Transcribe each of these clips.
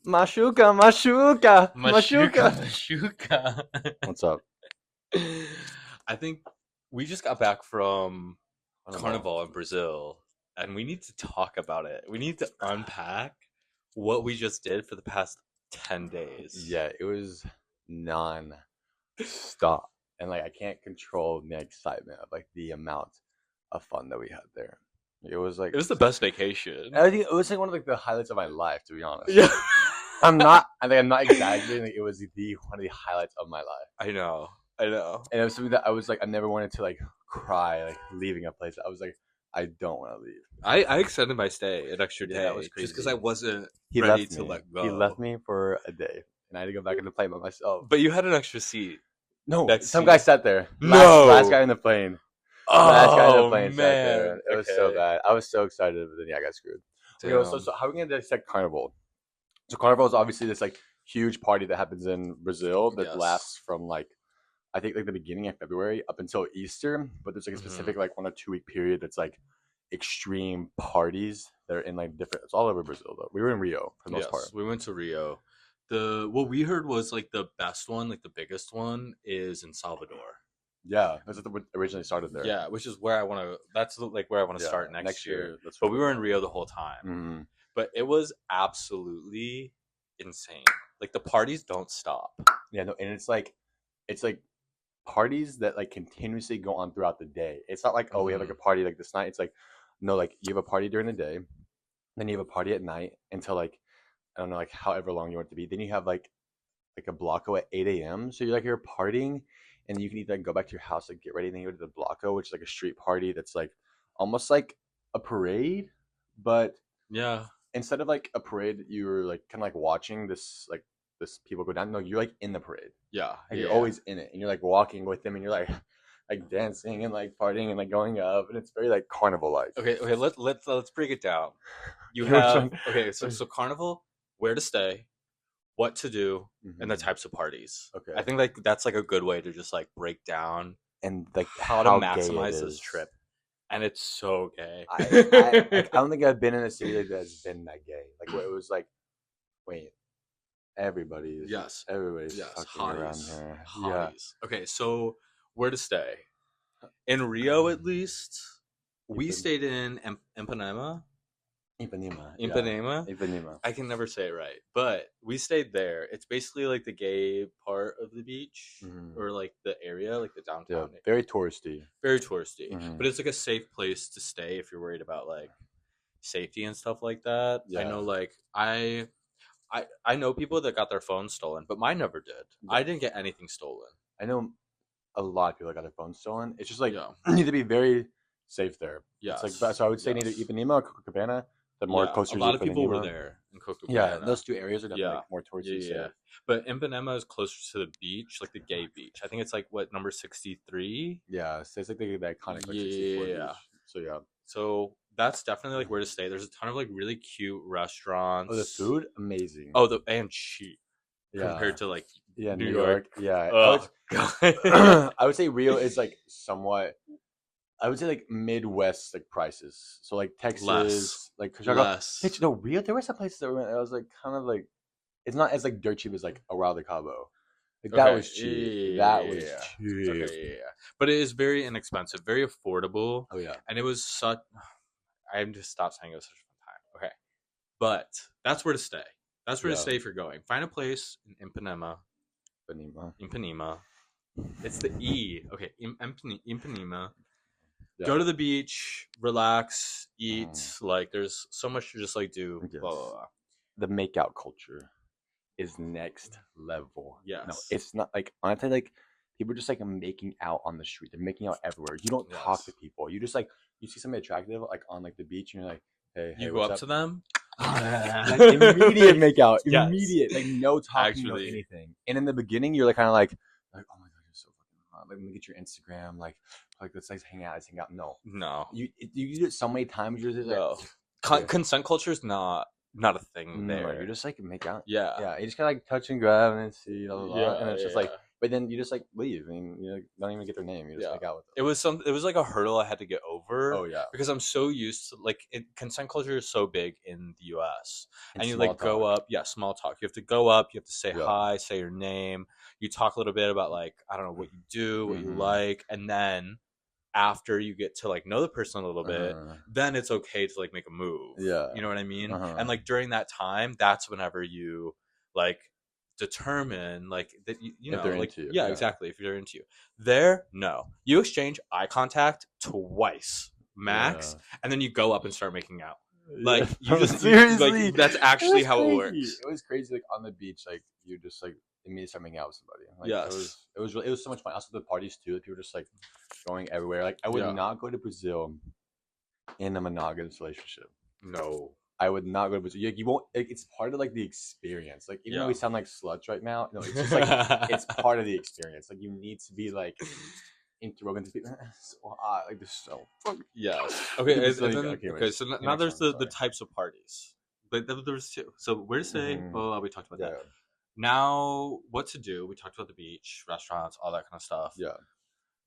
Mashuka, Mashuka, Mashuka, Mashuka. Mashuka. What's up? I think we just got back from Carnival. Carnival in Brazil, and we need to talk about it. We need to unpack what we just did for the past 10 days. Yeah, it was non-stop, and like I can't control the excitement of like the amount of fun that we had there. It was like It was the best vacation. I think it was like one of like the highlights of my life, to be honest. Yeah. I'm not exaggerating. Like, it was one of the highlights of my life. I know. And it was something that I was like, I never wanted to like cry like leaving a place. I was like, I don't want to leave. I extended my stay an extra day. Yeah, that was crazy. Just because I wasn't He ready left to me. let go. He left me for a day, and I had to go back in the plane by myself. But you had an extra seat. No, That some seat- guy sat there. No. Last guy in the plane. Last guy in the plane sat there. man. It was so bad. I was so excited, but then yeah, I got screwed. Okay, so how are we gonna dissect Carnival? So Carnival is obviously this like huge party that happens in Brazil that Yes. lasts from like I think like the beginning of February up until Easter, but there's like a specific like 1 or 2 week period that's like extreme parties that are in like different. It's all over Brazil though. We were in Rio for the most part. We went to Rio. What we heard was like the best one, like the biggest one, is in Salvador. Yeah, that's what originally started there. Yeah, which is where I want to. That's like where I want to start next year. That's But we were in Rio the whole time. Mm-hmm. But it was absolutely insane. Like the parties don't stop. Yeah, no, and it's like parties that like continuously go on throughout the day. It's not like, oh, we have like a party like this night. It's like, no, like you have a party during the day, then you have a party at night until like I don't know, like however long you want it to be. Then you have like a blocko at 8 a.m. So you're partying, and you can either go back to your house, like get ready, and then you go to the blocko, which is like a street party that's like almost like a parade, but Yeah. instead of like a parade, you're like kind of like watching this people go down. No, you're like in the parade. Yeah. Like, you're always in it, and you're like walking with them, and you're like dancing and like partying and like going up, and it's very like carnival like. Okay. Let's break it down. You have so Carnival, where to stay, what to do, and the types of parties. Okay. I think like that's like a good way to just like break down and like how to maximize this trip. And it's so gay. I don't think I've been in a city that's been that gay. Like where it was like, wait, everybody's fucking around here. Hotties. Yeah. Okay, so where to stay? In Rio, at least, we stayed in Ipanema. Ipanema. I can never say it right, but we stayed there. It's basically like the gay part of the beach, or like the area, like the downtown. Yeah, very touristy. But it's like a safe place to stay if you're worried about like safety and stuff like that. Yeah. I know, like I know people that got their phones stolen, but mine never did. Yeah. I didn't get anything stolen. I know a lot of people that got their phones stolen. It's just like you need to be very safe there. Yeah, it's like so I would say neither Ipanema or Copacabana. The more closer. A lot of people were there in Copacabana. Yeah, those two areas are definitely more touristy. Yeah. But Ipanema is closer to the beach, like the gay beach. I think it's like what, number 63? Yeah, so it's like the iconic like 64 beach. So yeah. So that's definitely like where to stay. There's a ton of like really cute restaurants. Oh, the food amazing. Oh, and cheap compared to like New York. Yeah. Oh, God. I would say Rio is like somewhat. I would say like Midwest like prices. So like Texas, like less. No, Rio. There were some places that went. I was like kind of like, it's not as like dirt cheap as like Arrao de Cabo. Like that was cheap. That was cheap. Okay, yeah. But it is very inexpensive, very affordable. Oh yeah. And it was such. I'm just stop saying it was such a fun time. Okay, but that's where to stay. That's where to stay if you're going. Find a place in Ipanema. Ipanema. It's the E. Okay, Ipanema. Yeah. Go to the beach, relax, eat. Like, there's so much to just like do. Yes. Blah, blah, blah. The makeout culture is next level. Yes. No, it's not like honestly like people are just like making out on the street. They're making out everywhere. You don't talk to people. You just like you see somebody attractive like on like the beach, and you're like, hey, you go up to them. Like, immediate makeout. Yes. Immediate. Like no talking, no anything. And in the beginning, you're like kind of like, oh my god, you're so fucking hot. Like, let me get your Instagram. Like let's hang out. No. You do it so many times. You're just like, consent culture is not a thing there. You're just like make out. Yeah. You just kind of like touch and grab and then see, blah, blah, blah. And it's just like But then you just like leave. I mean, you don't even get their name. You just hang out with them. It was like a hurdle I had to get over. Oh yeah, because I'm so used to like consent culture is so big in the U.S. and you like small go talk. up, small talk. You have to go up, you have to say Yeah. hi, say your name. You talk a little bit about like I don't know what you do, what you like, and then after you get to like know the person a little bit, then it's okay to like make a move. Yeah. You know what I mean? And like during that time, that's whenever you like determine like that you know like into you. Yeah, exactly, if they're into you. There, no, you exchange eye contact twice max, and then you go up and start making out. Like you just seriously, like that's actually how it works. It was crazy. Like on the beach, like you just like immediately start making out with somebody. Like, Yes, it was so much fun. Also the parties too. People just like going everywhere. Like I would not go to Brazil in a monogamous relationship. No, I would not go to Brazil. You won't. It's part of like the experience. Like even though we sound like sluts right now, no, it's just like it's part of the experience. Like you need to be like interwoven to people. So hot. Like this so fucking. Yes. Okay. Okay. So now there's the types of parties. But there's two. So where to stay? Well, we talked about that. Now, what to do? We talked about the beach, restaurants, all that kind of stuff. Yeah.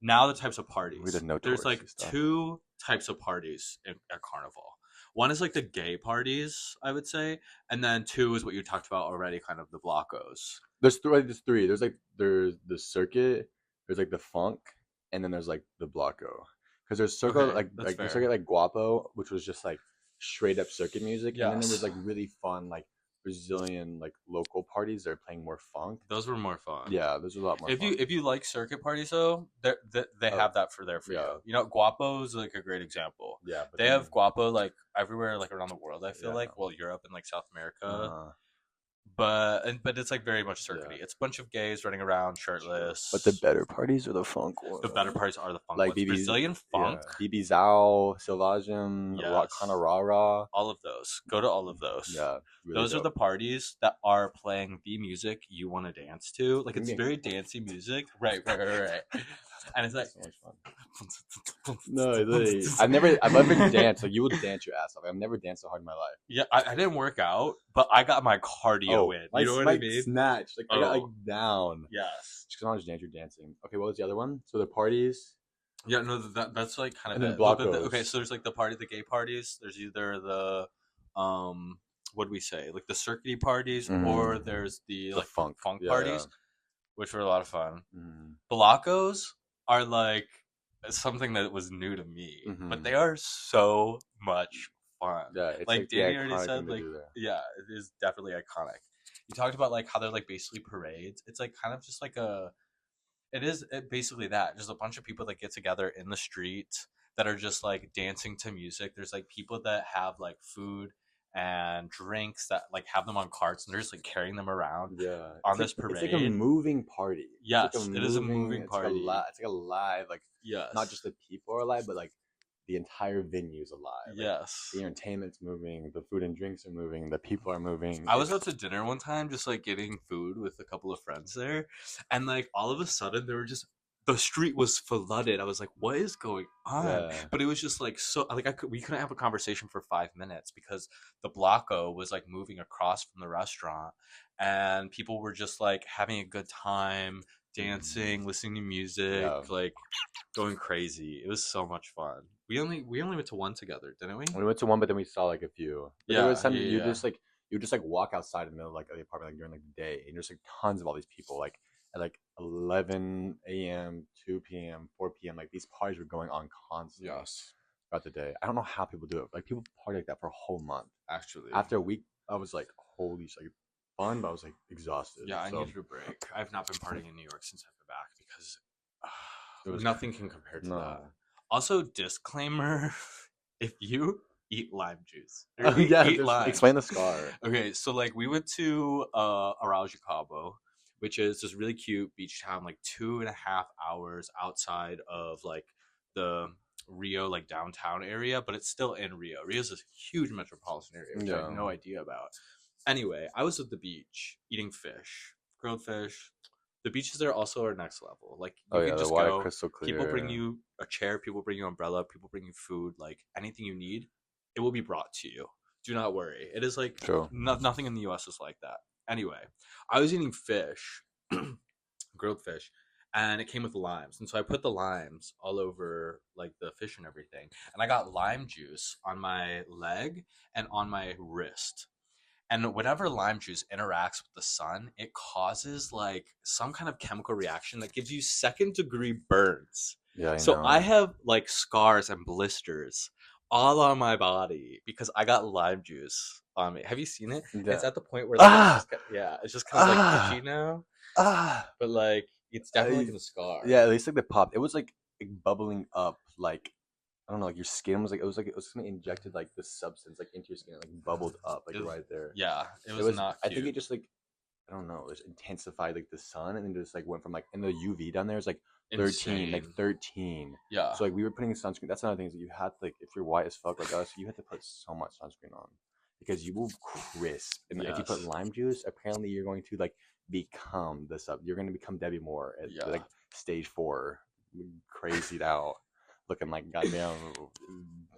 Now the types of parties. We did no There's like two types of parties at Carnival. One is like the gay parties, I would say, and then two is what you talked about already, kind of the blockos. There's three. There's the circuit. There's like the funk, and then there's like the blocko. Because there's circuit the circuit like Guapo, which was just like straight up circuit music, and then there was like really fun like Brazilian like local parties that are playing more funk. Those were more fun. Yeah, those are a lot more. If you like circuit parties though, they have that for you. You know, Guapo is like a great example. Yeah, they have Guapo like everywhere, like around the world. I feel like Europe and like South America. But it's like very much circuity. It's a bunch of gays running around shirtless. But the better parties are the funk ones. The better parties are the funk like ones. Brazilian funk. Bibizao, Selvagem, Rock Rara. All of those. Go to all of those. Yeah. Really those are the parties that are playing the music you want to dance to. Like it's very dancey music. Right. And it's like so much fun. No, literally. I've never danced. Like you would dance your ass off. I've never danced so hard in my life. Yeah, I didn't work out, but I got my cardio in. You know what I mean? Snatch. Like I got like down. Yes. Just because I was dancing. Okay, what was the other one? So the parties. Yeah, no, that's like kind of. And then blockos. Okay, so there's like the gay parties. There's either the what do we say? Like the circuity parties, or there's the like funk parties, which were a lot of fun. Blockos are like something that was new to me, but they are so much fun. Yeah, it's like Danny already said, like yeah, it is definitely iconic. You talked about like how they're like basically parades. It's like kind of just like basically that, just a bunch of people that get together in the street that are just like dancing to music. There's like people that have like food and drinks that like have them on carts and they're just like carrying them around on this parade. It's like a moving party. Yes, it is a moving party. It's like a live, like not just the people are alive, but like the entire venue's alive. Like, yes, the entertainment's moving, the food and drinks are moving, the people are moving. I was out to dinner one time, just like getting food with a couple of friends there, and like all of a sudden there were just the street was flooded. I was like, what is going on? Yeah. But it was just like so like we couldn't have a conversation for 5 minutes because the Blocko was like moving across from the restaurant and people were just like having a good time, dancing, listening to music, like going crazy. It was so much fun. We only went to one together, didn't we? We went to one, but then we saw like a few. But there was time you just like walk outside in the middle of like the apartment like during like the day and there's like tons of all these people like at like 11 a.m., 2 p.m., 4 p.m. Like these parties were going on constantly throughout the day. I don't know how people do it. Like people party like that for a whole month. Actually, after a week, I was like, holy shit, like, fun, but I was like exhausted. Yeah, I needed a break. I've not been partying in New York since I've been back because nothing can compare to that. Also, disclaimer: if you eat lime juice, eat lime. Explain the scar. Okay, so like we went to Rio Carnival, which is this really cute beach town, like 2.5 hours outside of like the Rio, like downtown area, but it's still in Rio. Rio's this huge metropolitan area, which I had no idea about. Anyway, I was at the beach eating fish, grilled fish. The beaches there also are next level. Like you can just go. Crystal clear. People bring you a chair. People bring you an umbrella. People bring you food. Like anything you need, it will be brought to you. Do not worry. It is like nothing in the U.S. is like that. Anyway, I was eating fish grilled fish, and it came with limes. And so I put the limes all over like the fish and everything. And I got lime juice on my leg and on my wrist. And whenever lime juice interacts with the sun, it causes like some kind of chemical reaction that gives you second degree burns. Yeah, I So I know. have like scars and blisters all on my body because I got lime juice on me. Have you seen it? Yeah. It's at the point where like Ah, it's just kind of like itchy ah, now, ah. but like it's definitely like I, in the scar. yeah, at least like the pop, it was like bubbling up, like I don't know, like your skin was like it was something injected like the substance like into your skin, like bubbled up like It was, right there. yeah, it It was was. not I think cute. it just like I don't know, it just intensified like the sun, and then just like went from like and the UV down there is like 13, like Insane. 13. Yeah. So like we were putting sunscreen. That's another thing is that you had to, like if you're white as fuck like us, you had to put so much sunscreen on because you will crisp. And if you put Yes. lime juice, apparently you're going to like become this up. You're going to become Debbie Moore at Yeah. like stage 4, crazied out, looking like goddamn.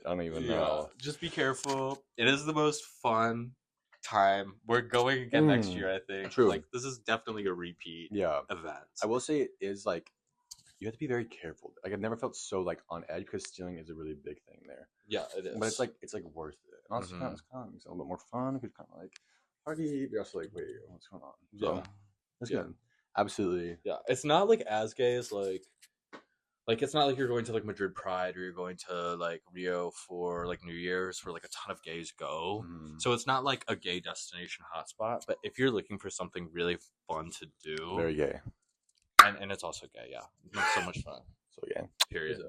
I don't even Yeah, know. just be careful. It is the most fun time. We're going again next year, I think. True. Like this is definitely a repeat Yeah. event. I will say it is like you have to be very careful. Like I've never felt so like on edge because stealing is a really big thing there. Yeah, it is. But it's like worth it. And also Mhm. it's kind of makes it a little bit more fun because kind of like party. You're also like, wait, what's going on? So Yeah, that's yeah, good. Absolutely. yeah. It's not like as gay as like it's not like you're going to like Madrid Pride or you're going to like Rio for like New Year's where like a ton of gays go. Mhm. So it's not like a gay destination hotspot. But if you're looking for something really fun to do, Very gay. and it's also gay, yeah, it's so much fun. So yeah. Period.